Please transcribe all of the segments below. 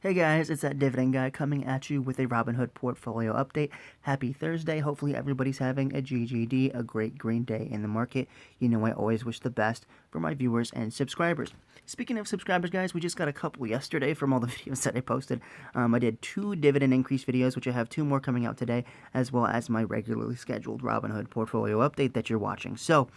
Hey guys, it's that Dividend guy coming at you with a Robinhood portfolio update. Happy Thursday. Hopefully everybody's having a GGD, a great green day in the market. You know I always wish the best for my viewers and subscribers. Speaking of subscribers, guys, we just got a couple yesterday from all the videos that I posted. I did 2 dividend increase videos, which I have 2 more coming out today, as well as my regularly scheduled Robinhood portfolio update that you're watching. So,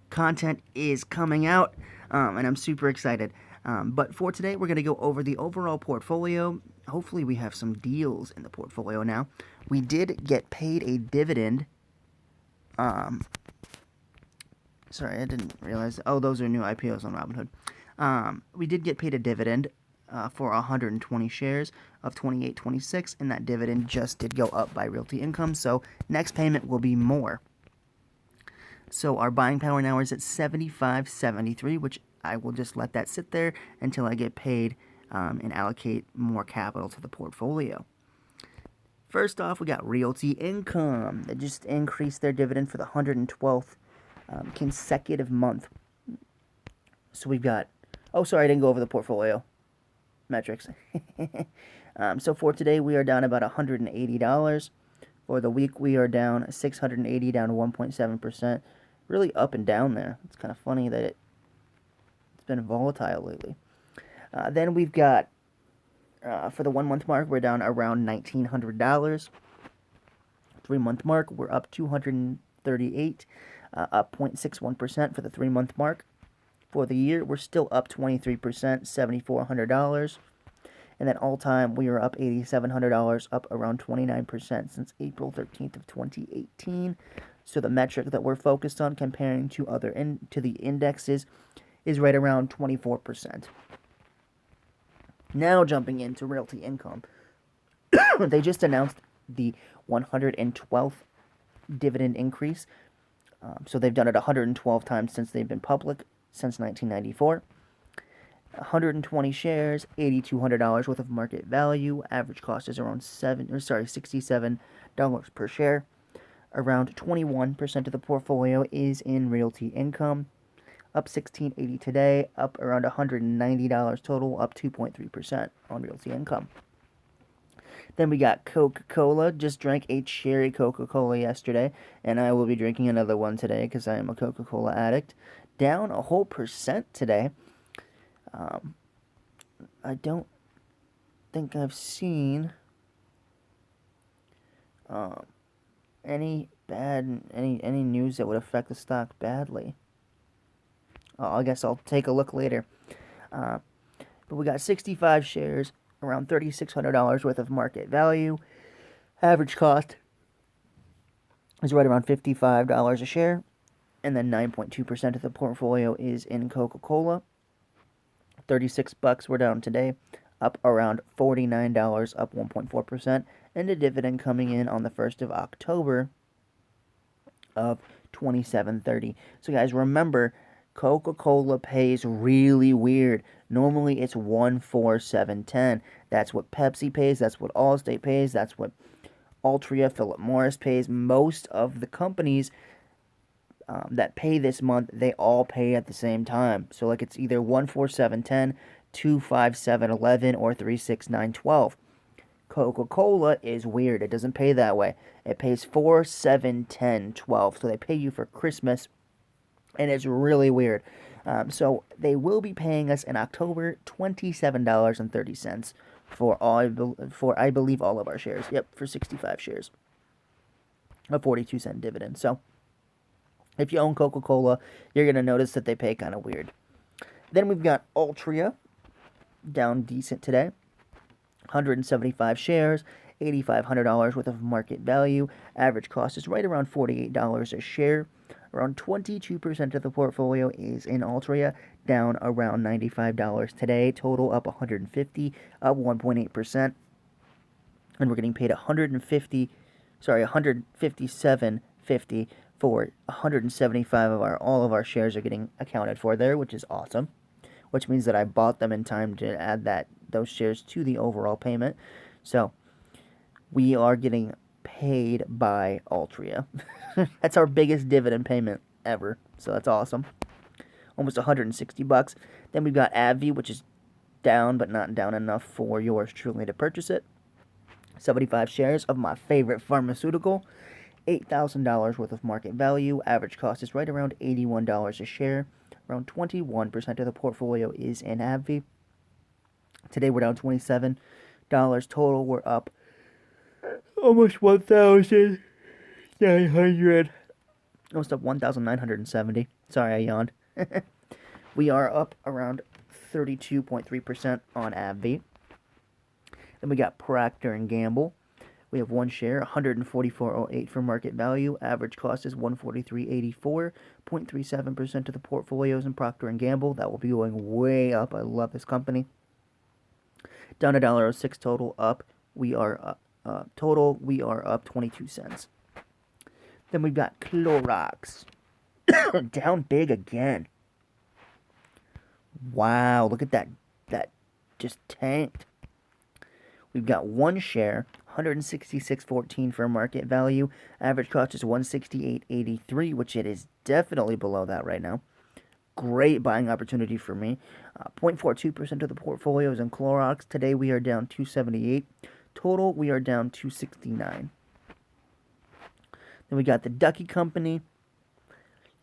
content is coming out, and I'm super excited. But for today, we're going to go over the overall portfolio. Hopefully, we have some deals in the portfolio now. We did get paid a dividend. Sorry, I didn't realize. Oh, those are new IPOs on Robinhood. We did get paid a dividend for 120 shares of 28.26, and that dividend just did go up by realty income. So next payment will be more. So our buying power now is at 75.73, which I will just let that sit there until I get paid and allocate more capital to the portfolio. First off, we got realty income. They just increased their dividend for the 112th consecutive month. So we've got, oh, sorry, I didn't go over the portfolio metrics. So for today, we are down about $180. For the week, we are down $680, down 1.7%. Really up and down there. It's kind of funny that it's been volatile lately. Then we've got, for the 1 month mark, we're down around $1,900. 3 month mark, we're up $238, up 0.61% for the 3 month mark. For the year, we're still up 23%, $7,400. And then all time, we are up $8,700, up around 29% since April 13th of 2018. So the metric that we're focused on comparing to the indexes is right around 24%. Now jumping into realty income. They just announced the 112th dividend increase. So they've done it 112 times since they've been public, since 1994. 120 shares, $8,200 worth of market value. Average cost is around $67 per share. Around 21% of the portfolio is in realty income. Up $1,680 today, up around $190 total, up 2.3% on realty income. Then we got Coca-Cola. Just drank a cherry Coca-Cola yesterday, and I will be drinking another one today because I am a Coca-Cola addict. Down a whole percent today. I don't think I've seen any news that would affect the stock badly. I guess I'll take a look later. But we got 65 shares, around $3,600 worth of market value. Average cost is right around $55 a share. And then 9.2% of the portfolio is in Coca-Cola. $36 we're down today, up around $49, up 1.4%. And a dividend coming in on the 1st of October of $27.30. So guys, remember, Coca-Cola pays really weird. Normally it's 147.10. That's what Pepsi pays. That's what Allstate pays. That's what Altria, Philip Morris pays. Most of the companies that pay this month, they all pay at the same time. So like it's either 147.10, 257.11, or 369.12. Coca-Cola is weird. It doesn't pay that way. It pays 4/7/10/12. So they pay you for Christmas, and it's really weird. So they will be paying us in October $27.30 for I believe all of our shares. Yep, for 65 shares. A 42-cent dividend. So if you own Coca-Cola, you're going to notice that they pay kind of weird. Then we've got Altria, down decent today. 175 shares, $8,500 worth of market value. Average cost is right around $48 a share. Around 22% of the portfolio is in Altria, down around $95 today. Total up $150, up 1.8%. And we're getting paid $157.50 for 175 of all of our shares are getting accounted for there, which is awesome. Which means that I bought them in time to add those shares to the overall payment. So we are getting paid by Altria. That's our biggest dividend payment ever. So that's awesome. Almost $160. Then we've got AbbVie, which is down, but not down enough for yours truly to purchase it. 75 shares of my favorite pharmaceutical, $8,000 worth of market value. Average cost is right around $81 a share. Around 21% of the portfolio is in AbbVie. Today we're down $27 total. We're up almost 1,900. Almost up 1,970. Sorry, I yawned. We are up around 32.3% on AbbVie. Then we got Procter & Gamble. We have one share, 144.08 for market value. Average cost is 143.84. 0.37% of the portfolios in Procter & Gamble. That will be going way up. I love this company. Down $1.06 total. Up. We are total. We are up 22 cents. Then we've got Clorox. Down big again. Wow, look at that. That just tanked. We've got one share, 166.14 for market value. Average cost is 168.83, which it is definitely below that right now. Great buying opportunity for me. 0.42% of the portfolio is in Clorox. Today we are down 278. Total, we are down 269. Then we got the Ducky Company.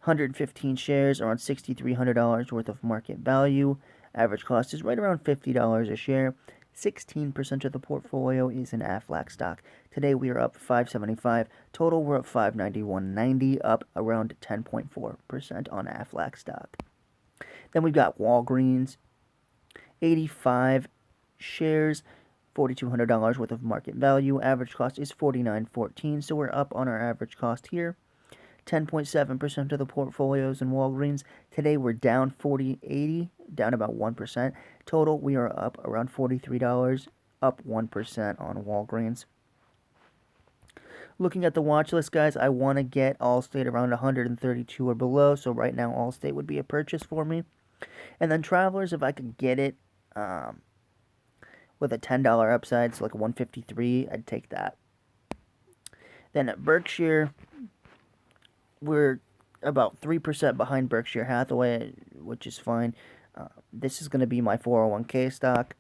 115 shares, around $6,300 worth of market value. Average cost is right around $50 a share. 16% of the portfolio is in Aflac stock. Today we are up 575. Total we're up 591.90, up around 10.4% on Aflac stock. Then we've got Walgreens, 85 shares, $4,200 worth of market value. Average cost is $49.14, so we're up on our average cost here. 10.7% of the portfolios in Walgreens. Today we're down 40.80, down about 1%. Total, we are up around $43, up 1% on Walgreens. Looking at the watch list, guys, I want to get Allstate around 132 or below, so right now Allstate would be a purchase for me. And then Travelers, if I could get it with a $10 upside, so like 153, I'd take that. Then at Berkshire, we're about 3% behind Berkshire Hathaway, which is fine. This is going to be my 401k stock.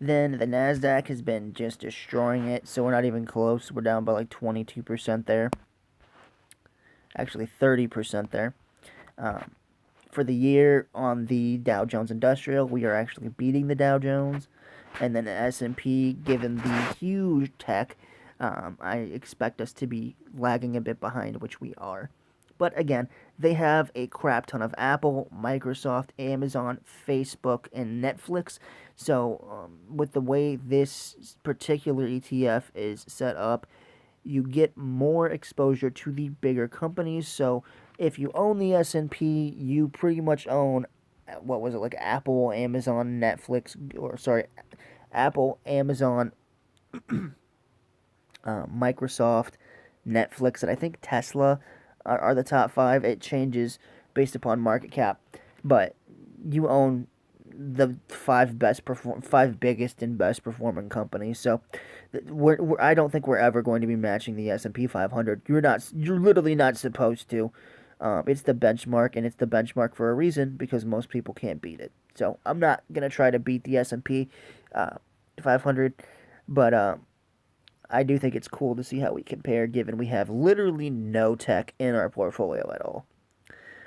Then the NASDAQ has been just destroying it, so we're not even close. We're down by like 22% there. Actually, 30% there. For the year on the Dow Jones Industrial, we are actually beating the Dow Jones. And then the S&P, given the huge tech, I expect us to be lagging a bit behind, which we are. But again, they have a crap ton of Apple, Microsoft, Amazon, Facebook, and Netflix. So with the way this particular ETF is set up, you get more exposure to the bigger companies. So if you own the S&P, you pretty much own, what was it, like Apple, Amazon, Netflix, or sorry, Apple, Amazon, Microsoft, Netflix, and I think Tesla are the top 5. It changes based upon market cap, but you own the 5 biggest and best performing companies. So I don't think we're ever going to be matching the S&P 500. You're literally not supposed to. It's the benchmark, and it's the benchmark for a reason, because most people can't beat it. So I'm not gonna try to beat the S&P 500, but I do think it's cool to see how we compare, given we have literally no tech in our portfolio at all.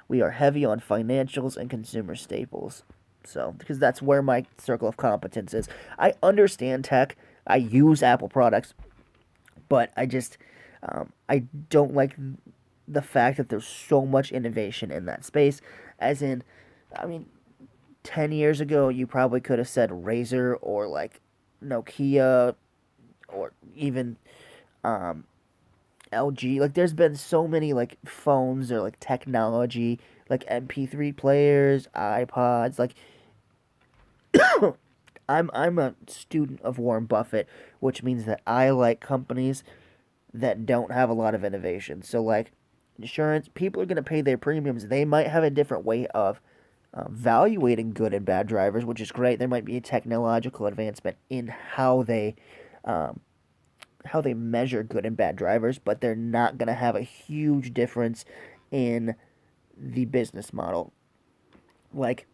We are heavy on financials and consumer staples. So, because that's where my circle of competence is. I understand tech. I use Apple products. But I just, I don't like the fact that there's so much innovation in that space. As in, I mean, 10 years ago, you probably could have said Razer or like Nokia, or even LG. Like, there's been so many like phones or like technology, like MP3 players, iPods. Like, I'm a student of Warren Buffett, which means that I like companies that don't have a lot of innovation. So like insurance, people are gonna pay their premiums. They might have a different way of evaluating good and bad drivers, which is great. There might be a technological advancement in how they measure good and bad drivers, but they're not going to have a huge difference in the business model. Like,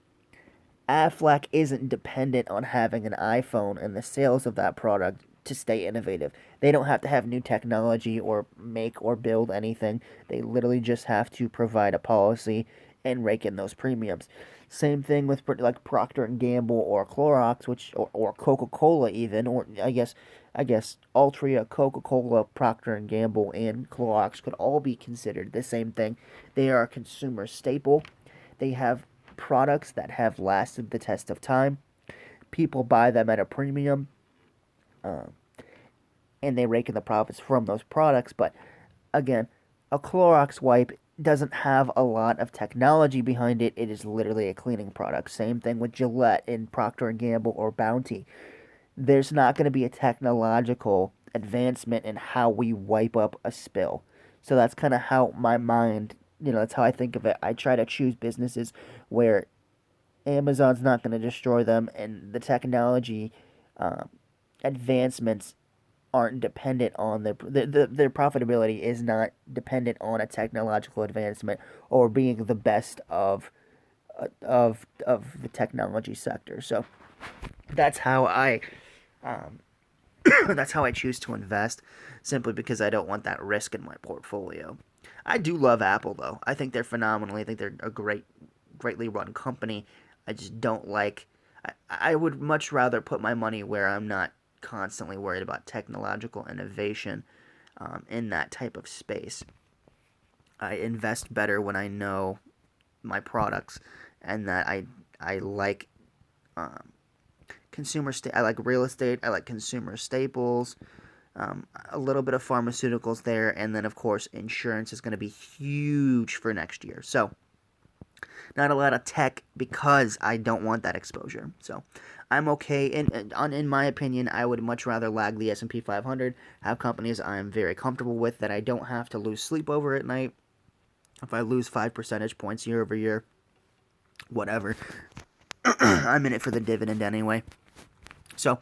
Aflac isn't dependent on having an iPhone and the sales of that product to stay innovative. They don't have to have new technology or make or build anything. They literally just have to provide a policy and rake in those premiums. Same thing with like Procter and Gamble or Clorox, or Coca-Cola even, or I guess Altria, Coca-Cola, Procter and Gamble, and Clorox could all be considered the same thing. They are a consumer staple. They have products that have lasted the test of time. People buy them at a premium, uh, and they rake in the profits from those products. But again, a Clorox wipe doesn't have a lot of technology behind it. It is literally a cleaning product. Same thing with Gillette and Procter and Gamble or Bounty. There's not going to be a technological advancement in how we wipe up a spill. So that's kind of how my mind, that's how I think of it. I try to choose businesses where Amazon's not going to destroy them, and the technology um, advancements aren't dependent on their profitability is not dependent on a technological advancement or being the best of the technology sector. So that's how I um, that's how I choose to invest, simply because I don't want that risk in my portfolio. I do love Apple though. I think they're phenomenal. I think they're a greatly run company. I just don't like. I would much rather put my money where I'm not constantly worried about technological innovation in that type of space. I invest better when I know my products, and that I like um, I like real estate. I like consumer staples. A little bit of pharmaceuticals there, and then of course insurance is going to be huge for next year. So not a lot of tech because I don't want that exposure. So I'm okay. In my opinion, I would much rather lag the S&P 500, have companies I'm very comfortable with that I don't have to lose sleep over at night. If I lose 5 percentage points year over year, whatever. I'm in it for the dividend anyway. So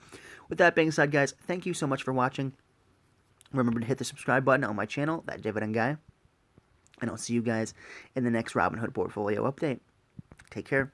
with that being said, guys, thank you so much for watching. Remember to hit the subscribe button on my channel, That Dividend Guy. And I'll see you guys in the next Robinhood portfolio update. Take care.